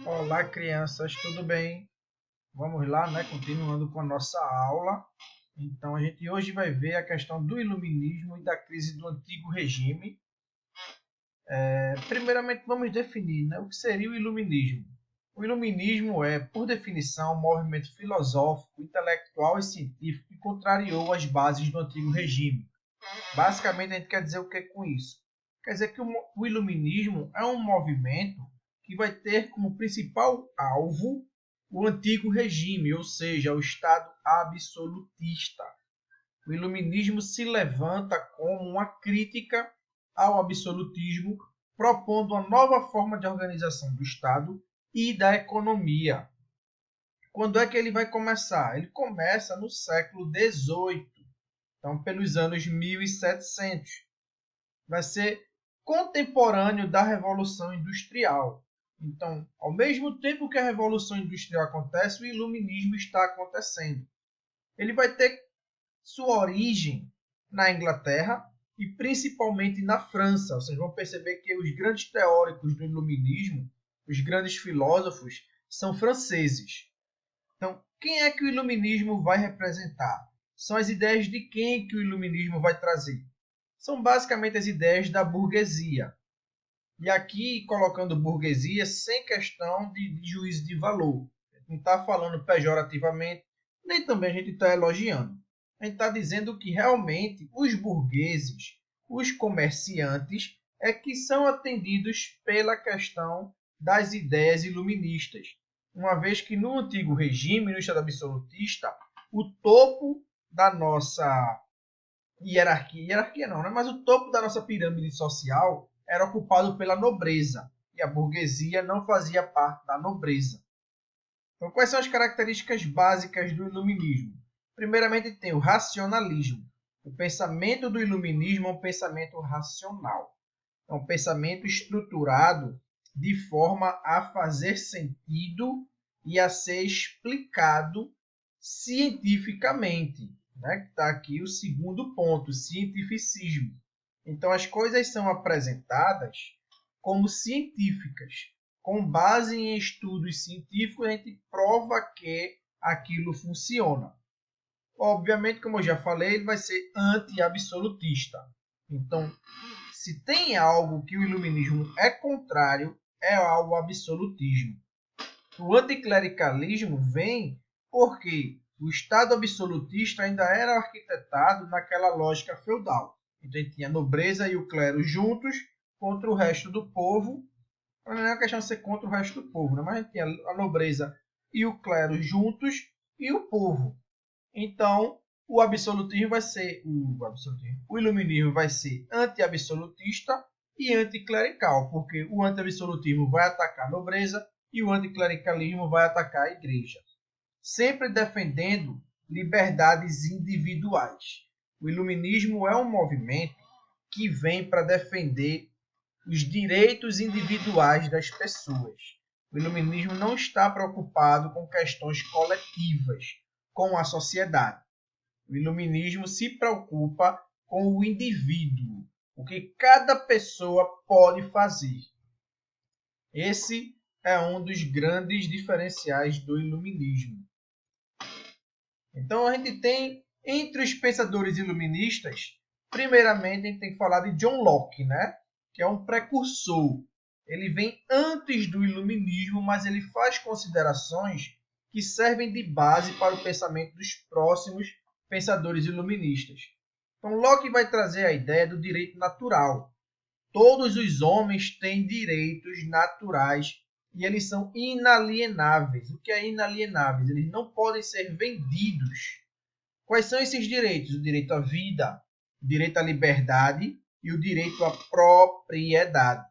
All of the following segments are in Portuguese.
Olá, crianças, tudo bem? Vamos lá, né? Continuando com a nossa aula. Então, a gente hoje vai ver a questão do iluminismo e da crise do antigo regime. Primeiramente, vamos definir, né, o que seria o iluminismo. O iluminismo é, por definição, um movimento filosófico, intelectual e científico que contrariou as bases do antigo regime. Basicamente, a gente quer dizer o que com isso? Quer dizer que o iluminismo é um movimento que vai ter como principal alvo o antigo regime, ou seja, o Estado absolutista. O iluminismo se levanta como uma crítica ao absolutismo, propondo uma nova forma de organização do Estado e da economia. Quando é que ele vai começar? Ele começa no século XVIII, então pelos anos 1700. Vai ser contemporâneo da Revolução Industrial. Então, ao mesmo tempo que a Revolução Industrial acontece, o Iluminismo está acontecendo. Ele vai ter sua origem na Inglaterra e principalmente na França. Vocês vão perceber que os grandes teóricos do Iluminismo, os grandes filósofos, são franceses. Então, quem é que o Iluminismo vai representar? São as ideias de quem que o Iluminismo vai trazer? São basicamente as ideias da burguesia. E aqui colocando burguesia sem questão de juízo de valor. A gente não está falando pejorativamente, nem também a gente está elogiando. A gente está dizendo que realmente os burgueses, os comerciantes, é que são atendidos pela questão das ideias iluministas. Uma vez que no antigo regime, no Estado absolutista, o topo da nossa hierarquia não, né? Mas o topo da nossa pirâmide social era ocupado pela nobreza e a burguesia não fazia parte da nobreza. Então, quais são as características básicas do iluminismo? Primeiramente, tem o racionalismo. O pensamento do iluminismo é um pensamento racional. É um pensamento estruturado de forma a fazer sentido e a ser explicado cientificamente, né? Está aqui o segundo ponto, cientificismo. Então, as coisas são apresentadas como científicas. Com base em estudos científicos, a gente prova que aquilo funciona. Obviamente, como eu já falei, ele vai ser anti-absolutista. Então, se tem algo que o iluminismo é contrário, é ao absolutismo. O anticlericalismo vem porque o Estado absolutista ainda era arquitetado naquela lógica feudal. Então, ele tinha a nobreza e o clero juntos contra o resto do povo. Não é uma questão de ser contra o resto do povo, né? Mas a gente tinha a nobreza e o clero juntos e o povo. Então, o iluminismo vai ser anti-absolutista e anticlerical, porque o anti-absolutismo vai atacar a nobreza e o anticlericalismo vai atacar a igreja, sempre defendendo liberdades individuais. O iluminismo é um movimento que vem para defender os direitos individuais das pessoas. O iluminismo não está preocupado com questões coletivas, com a sociedade. O iluminismo se preocupa com o indivíduo, o que cada pessoa pode fazer. Esse é um dos grandes diferenciais do iluminismo. Então a gente tem, entre os pensadores iluministas, primeiramente a gente tem que falar de John Locke, né? Que é um precursor. Ele vem antes do iluminismo, mas ele faz considerações que servem de base para o pensamento dos próximos pensadores iluministas. Então Locke vai trazer a ideia do direito natural. Todos os homens têm direitos naturais e eles são inalienáveis. O que é inalienáveis? Eles não podem ser vendidos. Quais são esses direitos? O direito à vida, o direito à liberdade e o direito à propriedade.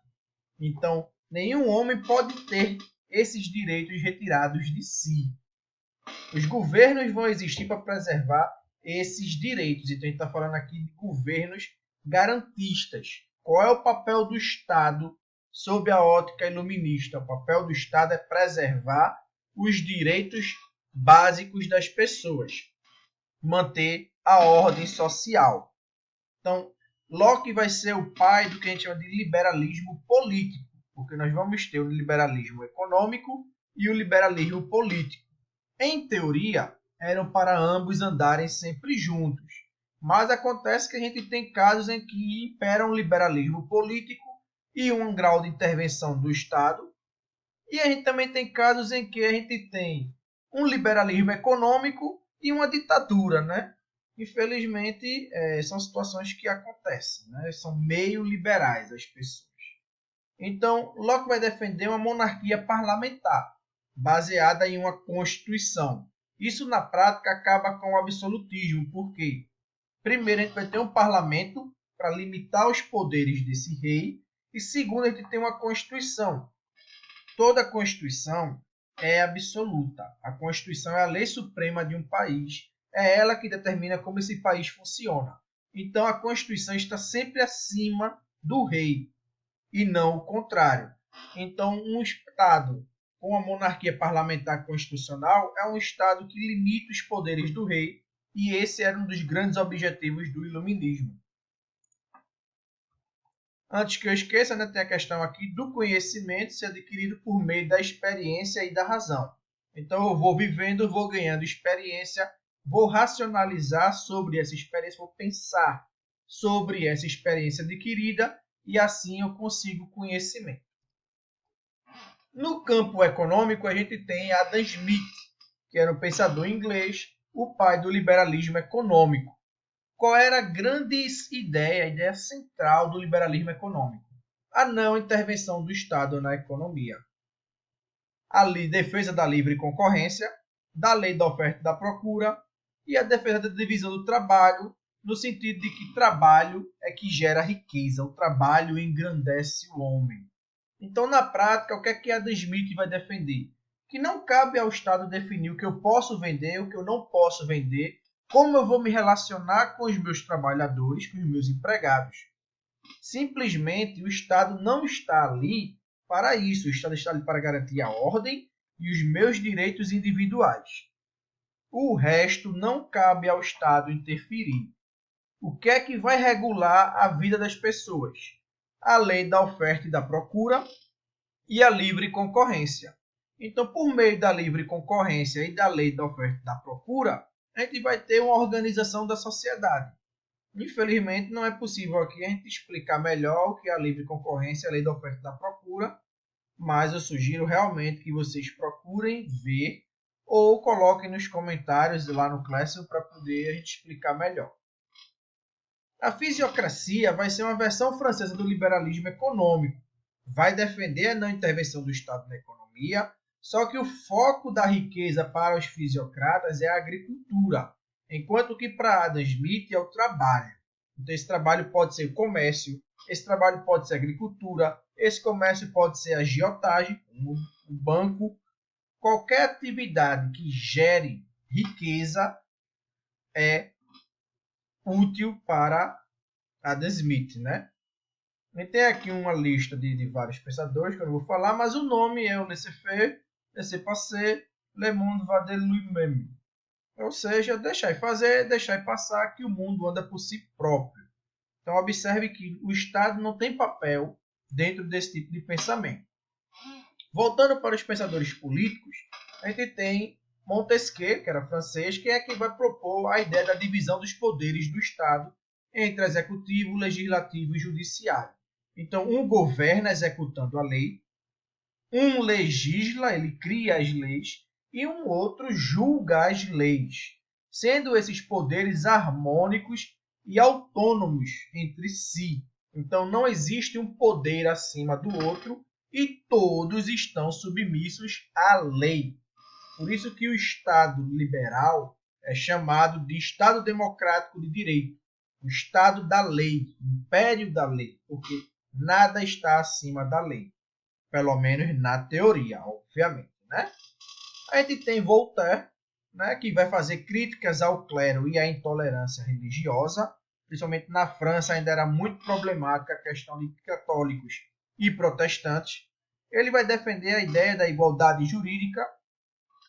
Então, nenhum homem pode ter esses direitos retirados de si. Os governos vão existir para preservar esses direitos. Então, a gente está falando aqui de governos garantistas. Qual é o papel do Estado sob a ótica iluminista? O papel do Estado é preservar os direitos básicos das pessoas, manter a ordem social. Então, Locke vai ser o pai do que a gente chama de liberalismo político. porque nós vamos ter o liberalismo econômico e o liberalismo político. Em teoria, eram para ambos andarem sempre juntos, mas acontece que a gente tem casos em que impera um liberalismo político e um grau de intervenção do Estado, e a gente também tem casos em que a gente tem um liberalismo econômico e uma ditadura, né? Infelizmente, são situações que acontecem, né? São meio liberais as pessoas. Então, Locke vai defender uma monarquia parlamentar, baseada em uma constituição. Isso, na prática, acaba com o absolutismo, porque, primeiro, a gente vai ter um parlamento para limitar os poderes desse rei, e, segundo, a gente tem uma constituição. Toda constituição é absoluta. A Constituição é a lei suprema de um país. É ela que determina como esse país funciona. Então, a Constituição está sempre acima do rei e não o contrário. Então, um Estado com a monarquia parlamentar constitucional é um Estado que limita os poderes do rei, e esse era um dos grandes objetivos do Iluminismo. Antes que eu esqueça, né, tem a questão aqui do conhecimento ser adquirido por meio da experiência e da razão. Então, eu vou vivendo, vou ganhando experiência, vou racionalizar sobre essa experiência, vou pensar sobre essa experiência adquirida, e assim eu consigo conhecimento. No campo econômico, a gente tem Adam Smith, que era um pensador inglês, o pai do liberalismo econômico. Qual era a grande ideia, a ideia central do liberalismo econômico? A não intervenção do Estado na economia. A defesa da livre concorrência, da lei da oferta e da procura, e a defesa da divisão do trabalho, no sentido de que trabalho é que gera riqueza, o trabalho engrandece o homem. Então, na prática, o que é que Adam Smith vai defender? Que não cabe ao Estado definir o que eu posso vender, o que eu não posso vender, como eu vou me relacionar com os meus trabalhadores, com os meus empregados. Simplesmente, o Estado não está ali para isso. O Estado está ali para garantir a ordem e os meus direitos individuais. O resto não cabe ao Estado interferir. O que é que vai regular a vida das pessoas? A lei da oferta e da procura e a livre concorrência. Então, por meio da livre concorrência e da lei da oferta e da procura, a gente vai ter uma organização da sociedade. Infelizmente, não é possível aqui a gente explicar melhor o que é a livre concorrência e a lei da oferta e da procura, mas eu sugiro realmente que vocês procurem ver ou coloquem nos comentários lá no Classroom para poder a gente explicar melhor. A fisiocracia vai ser uma versão francesa do liberalismo econômico. Vai defender a não intervenção do Estado na economia, só que o foco da riqueza para os fisiocratas é a agricultura, enquanto que para Adam Smith é o trabalho. Então, esse trabalho pode ser comércio, esse trabalho pode ser agricultura, esse comércio pode ser agiotagem, como o banco. Qualquer atividade que gere riqueza é útil para Adam Smith, né? E tem aqui uma lista de vários pensadores que eu não vou falar, mas o nome é o laissez-faire, laissez-passer, le monde va de lui-même. Ou seja, deixar e fazer, deixar e passar, que o mundo anda por si próprio. Então, observe que o Estado não tem papel dentro desse tipo de pensamento. Voltando para os pensadores políticos, a gente tem Montesquieu, que era francês, que é quem vai propor a ideia da divisão dos poderes do Estado entre executivo, legislativo e judiciário. Então, um governa executando a lei, um legisla, ele cria as leis, e um outro julga as leis, sendo esses poderes harmônicos e autônomos entre si. Então, não existe um poder acima do outro e todos estão submissos à lei. Por isso que o Estado liberal é chamado de Estado democrático de direito, o Estado da lei, o império da lei, porque nada está acima da lei, pelo menos na teoria, obviamente, né? A gente tem Voltaire, né, que vai fazer críticas ao clero e à intolerância religiosa, principalmente na França ainda era muito problemática a questão de católicos e protestantes. Ele vai defender a ideia da igualdade jurídica,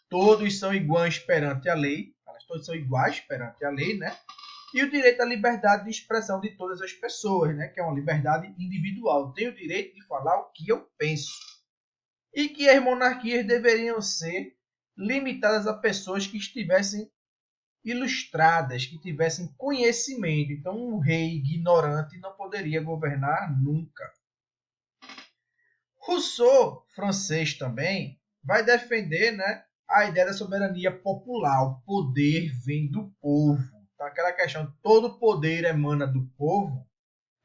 todos são iguais perante a lei, todos são iguais perante a lei, né? E o direito à liberdade de expressão de todas as pessoas, né? Que é uma liberdade individual. Eu tenho o direito de falar o que eu penso. E que as monarquias deveriam ser limitadas a pessoas que estivessem ilustradas, que tivessem conhecimento. Então, um rei ignorante não poderia governar nunca. Rousseau, francês também, vai defender, né, a ideia da soberania popular. O poder vem do povo. Então, aquela questão de todo poder emana do povo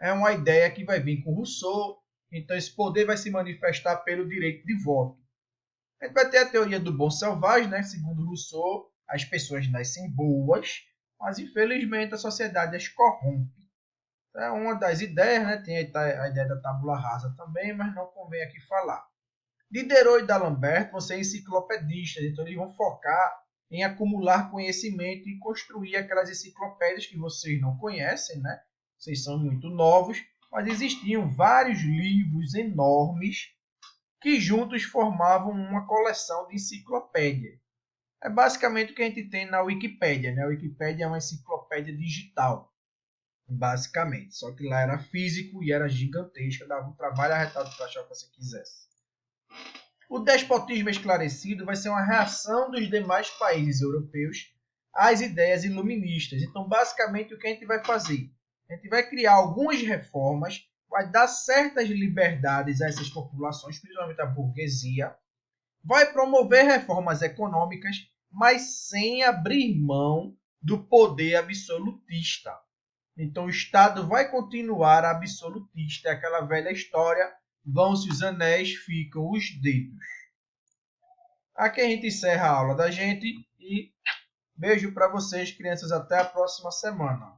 é uma ideia que vai vir com Rousseau. Então, esse poder vai se manifestar pelo direito de voto. A gente vai ter a teoria do bom selvagem, né? Segundo Rousseau, as pessoas nascem boas, mas infelizmente a sociedade as corrompe. É uma das ideias, né? Tem a ideia da tábula rasa também, mas não convém aqui falar. Diderot e D'Alembert vão ser enciclopedistas, então eles vão focar em acumular conhecimento e construir aquelas enciclopédias que vocês não conhecem, né? Vocês são muito novos, mas existiam vários livros enormes que juntos formavam uma coleção de enciclopédia. É basicamente o que a gente tem na Wikipédia, né? A Wikipédia é uma enciclopédia digital, basicamente. Só que lá era físico e era gigantesca, dava um trabalho arretado para achar o que você quisesse. O despotismo esclarecido vai ser uma reação dos demais países europeus às ideias iluministas. Então, basicamente, o que a gente vai fazer? A gente vai criar algumas reformas, vai dar certas liberdades a essas populações, principalmente a burguesia, vai promover reformas econômicas, mas sem abrir mão do poder absolutista. Então, o Estado vai continuar absolutista, é aquela velha história, vão-se os anéis, ficam os dedos. Aqui a gente encerra a aula da gente e beijo para vocês, crianças, até a próxima semana.